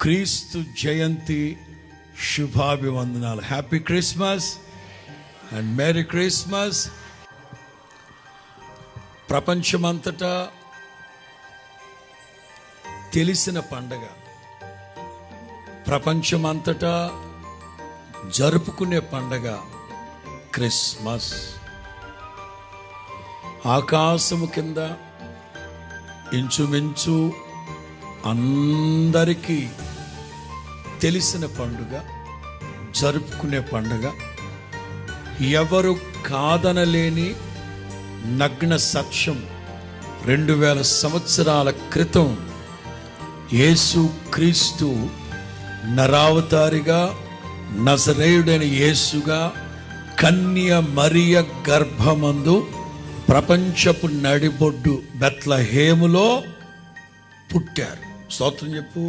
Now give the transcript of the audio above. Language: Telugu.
క్రీస్తు జయంతి శుభాభివందనాలు. Happy Christmas and merry Christmas. ప్రపంచమంతటా తెలిసిన పండగ, ప్రపంచమంతటా జరుపుకునే పండగ క్రిస్మస్. ఆకాశము కింద ఇంచుమించు అందరికీ తెలిసిన పండుగ, జరుపుకునే పండుగ. ఎవరు కాదనలేని నగ్న సత్యం. 2000 సంవత్సరాల క్రితం యేసు క్రీస్తు నరావతారిగా, నజరేయుడైన యేసుగా కన్య మరియ గర్భమందు ప్రపంచపు నడిబొడ్డు బెత్లెహేములో పుట్టారు. స్తోత్రం చెప్పు.